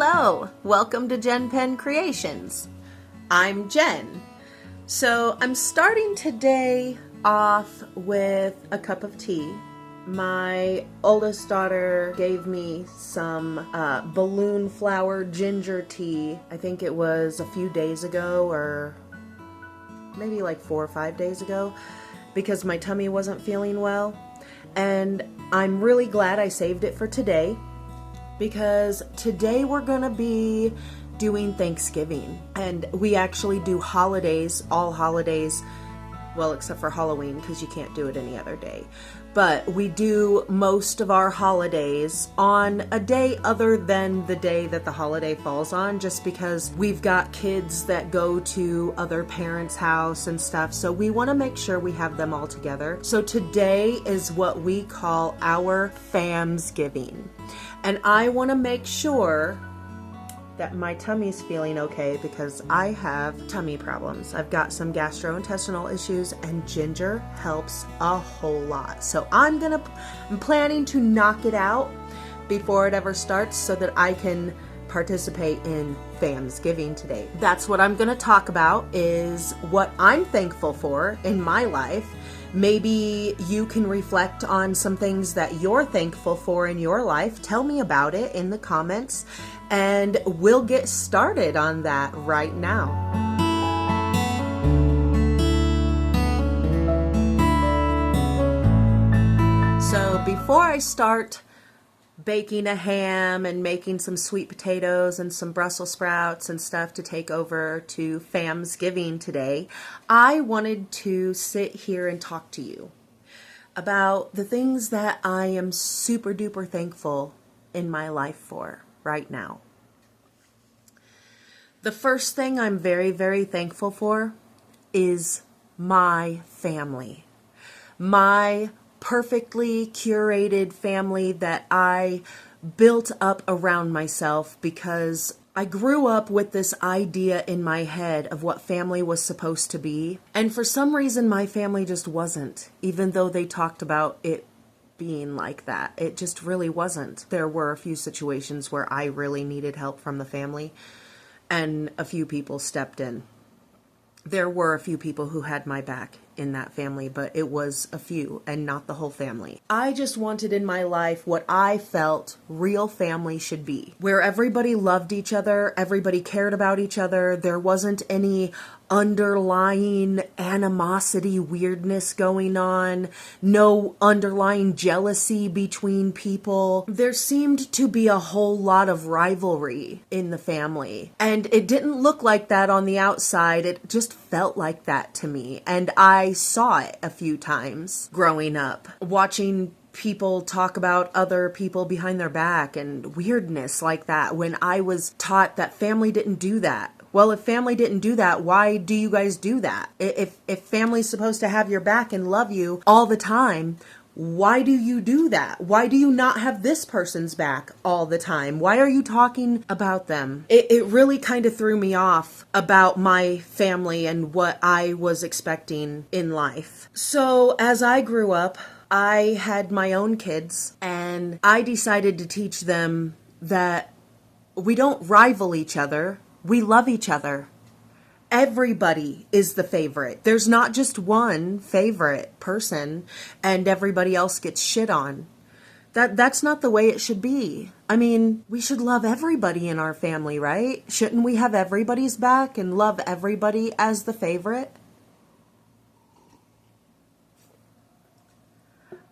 Hello, welcome to JenPenCreations. I'm Jen. So I'm starting today off with a cup of tea. My oldest daughter gave me some balloon flower ginger tea. I think it was a few days ago, or maybe like 4 or 5 days ago, because my tummy wasn't feeling well. And I'm really glad I saved it for today, because today we're gonna be doing Thanksgiving. And we actually do holidays, all holidays, well, except for Halloween, because you can't do it any other day. But we do most of our holidays on a day other than the day that the holiday falls on, just because we've got kids that go to other parents' house and stuff. So we want to make sure we have them all together. So today is what we call our Famsgiving. And I want to make sure that my tummy's feeling okay, because I have tummy problems. I've got some gastrointestinal issues, and ginger helps a whole lot. So I'm planning to knock it out before it ever starts so that I can participate in Famsgiving today. That's what I'm gonna talk about, is what I'm thankful for in my life. Maybe you can reflect on some things that you're thankful for in your life. Tell me about it in the comments, and we'll get started on that right now. So before I start baking a ham and making some sweet potatoes and some Brussels sprouts and stuff to take over to Famsgiving today, I wanted to sit here and talk to you about the things that I am super duper thankful in my life for right now. The first thing I'm very, very thankful for is my family. My perfectly curated family that I built up around myself, because I grew up with this idea in my head of what family was supposed to be. And for some reason, my family just wasn't, even though they talked about it being like that. It just really wasn't. There were a few situations where I really needed help from the family, and a few people stepped in. There were a few people who had my back in that family, but it was a few and not the whole family. I just wanted in my life what I felt real family should be, where everybody loved each other, everybody cared about each other, there wasn't any underlying animosity, weirdness going on, no underlying jealousy between people. There seemed to be a whole lot of rivalry in the family, and it didn't look like that on the outside. It just felt like that to me, and I saw it a few times growing up, watching people talk about other people behind their back and weirdness like that, when I was taught that family didn't do that. Well, if family didn't do that, why do you guys do that? If family's supposed to have your back and love you all the time, why do you do that? Why do you not have this person's back all the time? Why are you talking about them? It really kind of threw me off about my family and what I was expecting in life. So as I grew up, I had my own kids, and I decided to teach them that we don't rival each other. We love each other. Everybody is the favorite. There's not just one favorite person and everybody else gets shit on. That's not the way it should be. I mean, we should love everybody in our family, right? Shouldn't we have everybody's back and love everybody as the favorite?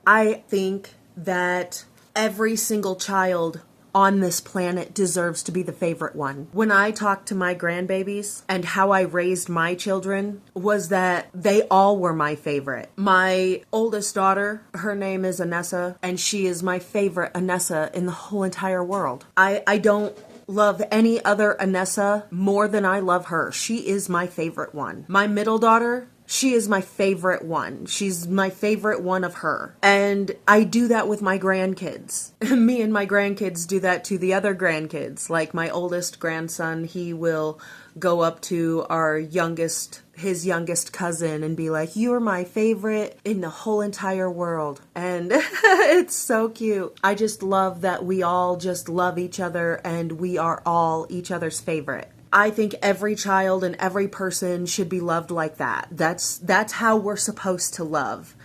I think that every single child on this planet deserves to be the favorite one. When I talk to my grandbabies, and how I raised my children was that they all were my favorite. My oldest daughter, her name is Anessa, and she is my favorite Anessa in the whole entire world. I don't love any other Anessa more than I love her. She is my favorite one. My middle daughter, she is my favorite one. She's my favorite one of her. And I do that with my grandkids. Me and my grandkids do that to the other grandkids. Like my oldest grandson, he will go up to our youngest his youngest cousin and be like, "You're my favorite in the whole entire world." And it's so cute. I just love that we all just love each other and we are all each other's favorite. I think every child and every person should be loved like that. That's how we're supposed to love.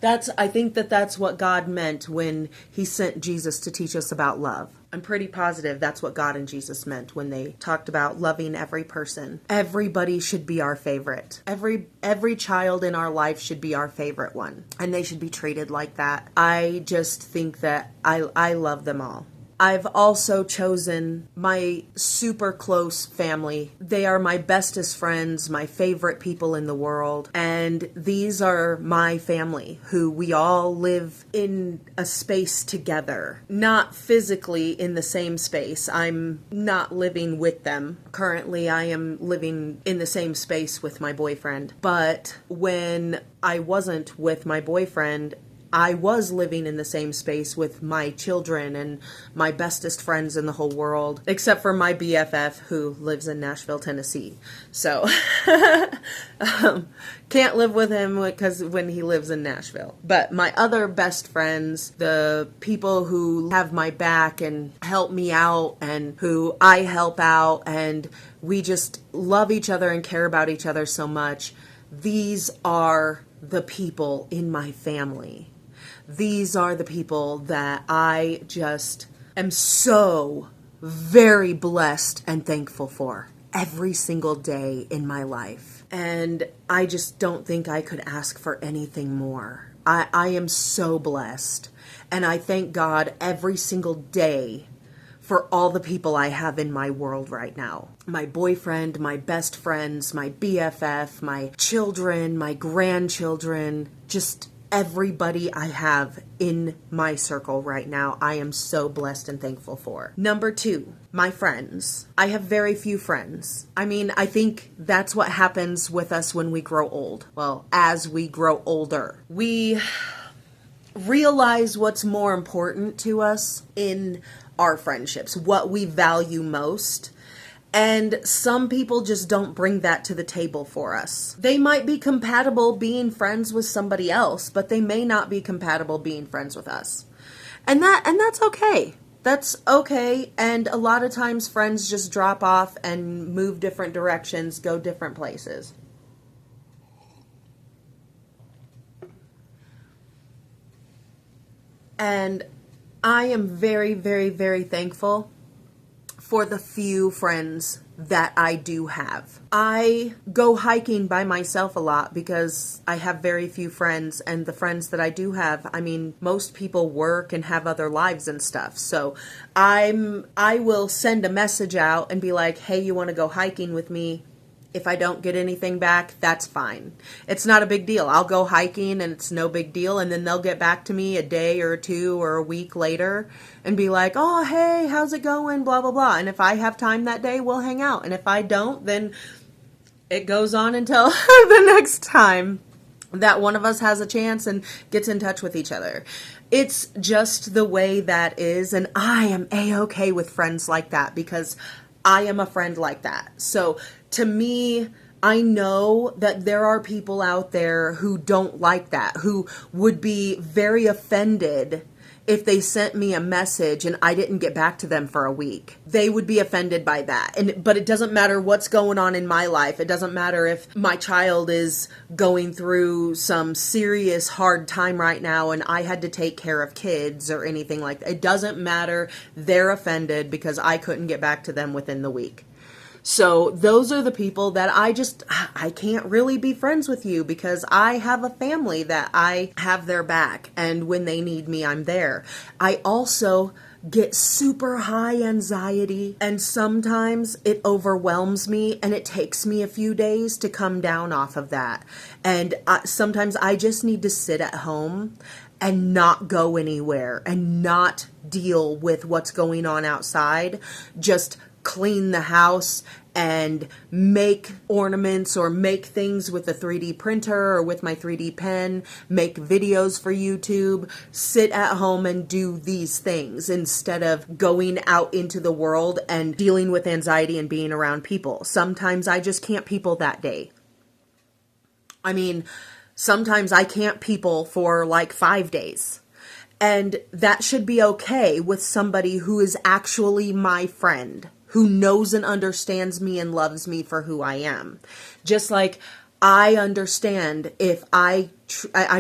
I think that's what God meant when he sent Jesus to teach us about love. I'm pretty positive that's what God and Jesus meant when they talked about loving every person. Everybody should be our favorite. Every child in our life should be our favorite one, and they should be treated like that. I just think that I love them all. I've also chosen my super close family. They are my bestest friends, my favorite people in the world. And these are my family, who we all live in a space together. Not physically in the same space. I'm not living with them. Currently, I am living in the same space with my boyfriend. But when I wasn't with my boyfriend, I was living in the same space with my children and my bestest friends in the whole world, except for my BFF who lives in Nashville, Tennessee. So, can't live with him because when he lives in Nashville. But my other best friends, the people who have my back and help me out and who I help out, and we just love each other and care about each other so much. These are the people in my family. These are the people that I just am so very blessed and thankful for every single day in my life. And I just don't think I could ask for anything more. I am so blessed. And I thank God every single day for all the people I have in my world right now. My boyfriend, my best friends, my BFF, my children, my grandchildren, just everybody I have in my circle right now, I am so blessed and thankful for. Number 2, my friends. I have very few friends. I mean, I think that's what happens with us when we grow old. Well, as we grow older, we realize what's more important to us in our friendships, what we value most. And some people just don't bring that to the table for us. They might be compatible being friends with somebody else, but they may not be compatible being friends with us. And that's okay. That's okay. And a lot of times friends just drop off and move different directions, go different places. And I am very, very, very thankful for the few friends that I do have. I go hiking by myself a lot because I have very few friends, and the friends that I do have, I mean, most people work and have other lives and stuff. So I will send a message out and be like, "Hey, you want to go hiking with me?" If I don't get anything back, that's fine. It's not a big deal. I'll go hiking and it's no big deal. And then they'll get back to me a day or two or a week later and be like, "Oh, hey, how's it going? Blah, blah, blah." And if I have time that day, we'll hang out. And if I don't, then it goes on until the next time that one of us has a chance and gets in touch with each other. It's just the way that is. And I am A-okay with friends like that because I am a friend like that. So to me, I know that there are people out there who don't like that, who would be very offended if they sent me a message and I didn't get back to them for a week. They would be offended by that. But it doesn't matter what's going on in my life. It doesn't matter if my child is going through some serious hard time right now and I had to take care of kids or anything like that. It doesn't matter. They're offended because I couldn't get back to them within the week. So those are the people that I can't really be friends with you because I have a family that I have their back, and when they need me, I'm there. I also get super high anxiety, and sometimes it overwhelms me and it takes me a few days to come down off of that. And sometimes I just need to sit at home and not go anywhere and not deal with what's going on outside. Just clean the house and make ornaments or make things with a 3D printer or with my 3D pen, make videos for YouTube, sit at home and do these things instead of going out into the world and dealing with anxiety and being around people. Sometimes I just can't people that day. I mean, sometimes I can't people for like 5 days. And that should be okay with somebody who is actually my friend, who knows and understands me and loves me for who I am. Just like I understand if I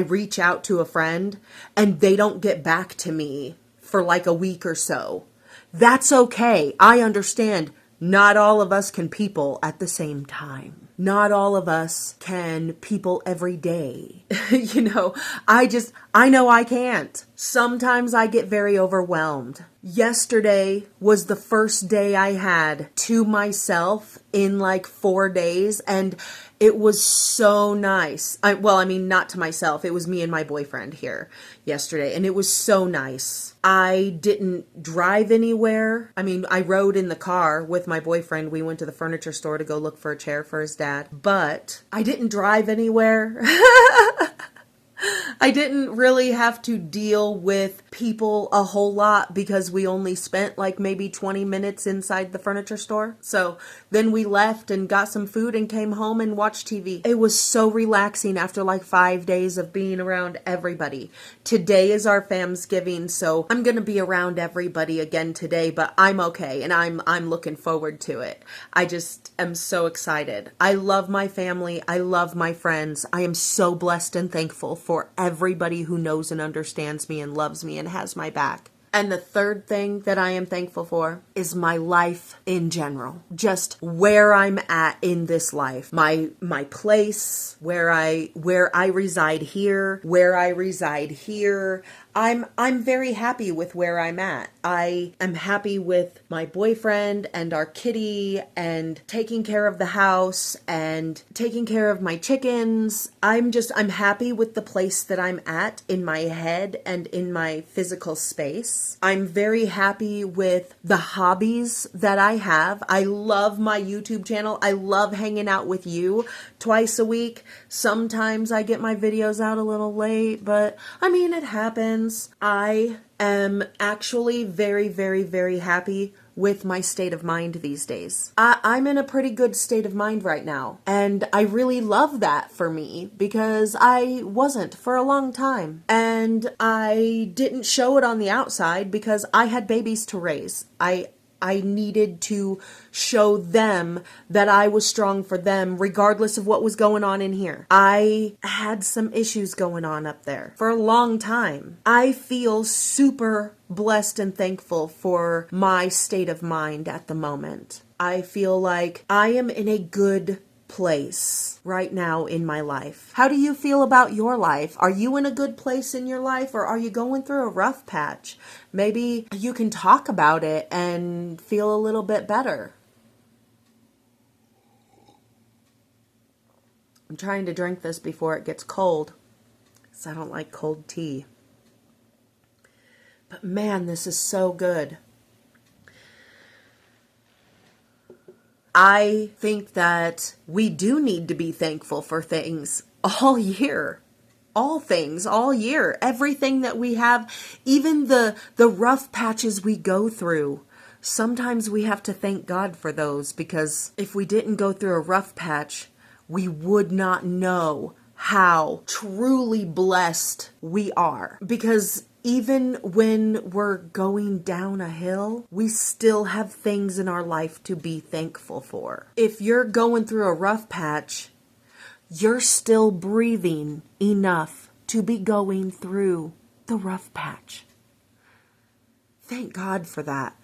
reach out to a friend and they don't get back to me for like a week or so. That's okay. I understand not all of us can people at the same time. Not all of us can people every day. I know I can't. Sometimes I get very overwhelmed. Yesterday was the first day I had to myself in like 4 days, and it was so nice. Not to myself. It was me and my boyfriend here yesterday, and it was so nice. I didn't drive anywhere. I rode in the car with my boyfriend. We went to the furniture store to go look for a chair for his dad, but I didn't drive anywhere. I didn't really have to deal with people a whole lot because we only spent like maybe 20 minutes inside the furniture store. So then we left and got some food and came home and watched TV. It was so relaxing after like 5 days of being around everybody. Today is our Famsgiving, so I'm going to be around everybody again today, but I'm okay and I'm looking forward to it. I just am so excited. I love my family. I love my friends. I am so blessed and thankful for everybody who knows and understands me and loves me and has my back. And the third thing that I am thankful for is my life in general. Just where I'm at in this life. My place, where I reside here, I'm very happy with where I'm at. I am happy with my boyfriend and our kitty and taking care of the house and taking care of my chickens. I'm happy with the place that I'm at in my head and in my physical space. I'm very happy with the hobbies that I have. I love my YouTube channel. I love hanging out with you twice a week. Sometimes I get my videos out a little late, but it happens. I am actually very, very, very happy with my state of mind these days. I'm in a pretty good state of mind right now. And I really love that for me because I wasn't for a long time. And I didn't show it on the outside because I had babies to raise. I needed to show them that I was strong for them regardless of what was going on in here. I had some issues going on up there for a long time. I feel super blessed and thankful for my state of mind at the moment. I feel like I am in a good place right now in my life. How do you feel about your life? Are you in a good place in your life, or are you going through a rough patch? Maybe you can talk about it and feel a little bit better. I'm trying to drink this before it gets cold, because I don't like cold tea. But man, this is so good. I think that we do need to be thankful for things all year. All things, all year. Everything that we have, even the rough patches we go through. Sometimes we have to thank God for those, because if we didn't go through a rough patch, we would not know how truly blessed we are. Because even when we're going down a hill, we still have things in our life to be thankful for. If you're going through a rough patch, you're still breathing enough to be going through the rough patch. Thank God for that.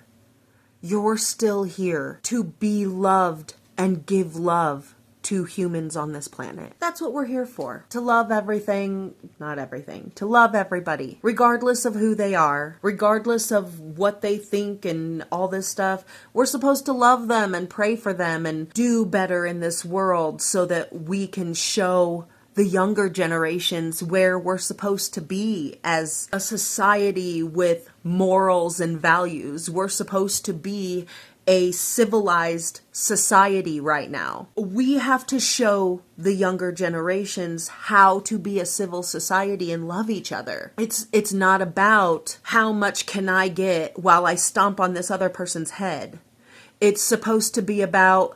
You're still here to be loved and give love to humans on this planet. That's what we're here for. To love everything, not everything, to love everybody, regardless of who they are, regardless of what they think and all this stuff. We're supposed to love them and pray for them and do better in this world so that we can show the younger generations where we're supposed to be as a society with morals and values. We're supposed to be a civilized society right now. We have to show the younger generations how to be a civil society and love each other. It's not about how much can I get while I stomp on this other person's head. It's supposed to be about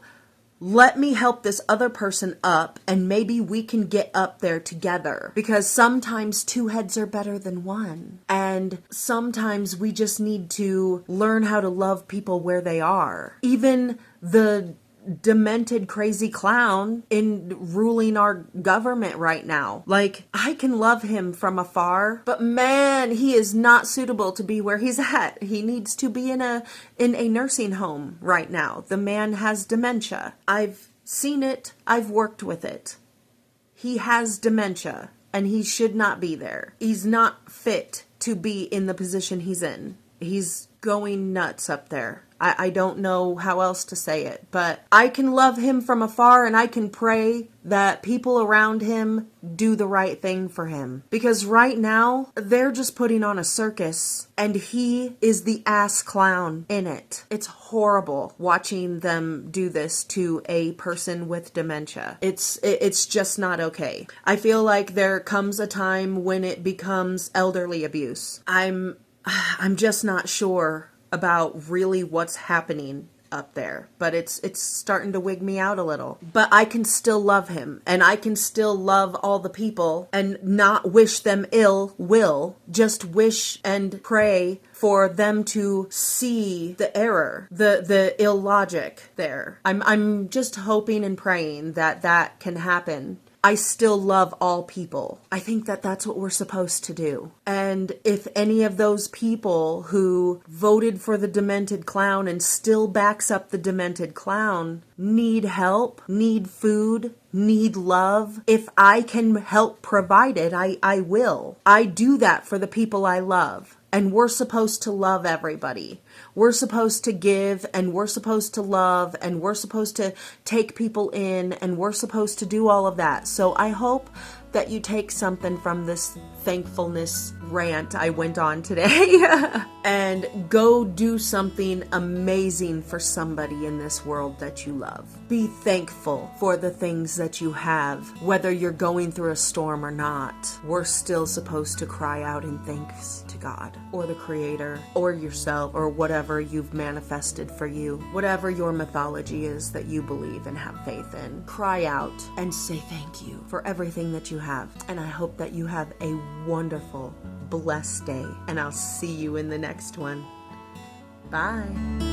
let me help this other person up, and maybe we can get up there together. Because sometimes two heads are better than one. And sometimes we just need to learn how to love people where they are. Even the demented crazy clown in ruling our government right now. Like, I can love him from afar, but man, he is not suitable to be where he's at. He needs to be in a nursing home right now. The man has dementia. I've seen it. I've worked with it. He has dementia and he should not be there. He's not fit to be in the position he's in. He's going nuts up there. I don't know how else to say it, but I can love him from afar, and I can pray that people around him do the right thing for him. Because right now, they're just putting on a circus, and he is the ass clown in it. It's horrible watching them do this to a person with dementia. It's just not okay. I feel like there comes a time when it becomes elderly abuse. I'm just not sure about really what's happening up there, but it's starting to wig me out a little. But I can still love him, and I can still love all the people and not wish them ill will, just wish and pray for them to see the error, the illogic there. I'm just hoping and praying that that can happen. I still love all people. I think that that's what we're supposed to do. And if any of those people who voted for the demented clown and still backs up the demented clown need help, need food, need love, if I can help provide it, I will. I do that for the people I love. And we're supposed to love everybody. We're supposed to give, and we're supposed to love, and we're supposed to take people in, and we're supposed to do all of that. So I hope that you take something from this thankfulness rant I went on today and go do something amazing for somebody in this world that you love. Be thankful for the things that you have, whether you're going through a storm or not. We're still supposed to cry out in thanks to God or the Creator or yourself or whatever you've manifested for you, whatever your mythology is that you believe and have faith in. Cry out and say thank you for everything that you have. And I hope that you have a wonderful, blessed day. And I'll see you in the next one. Bye.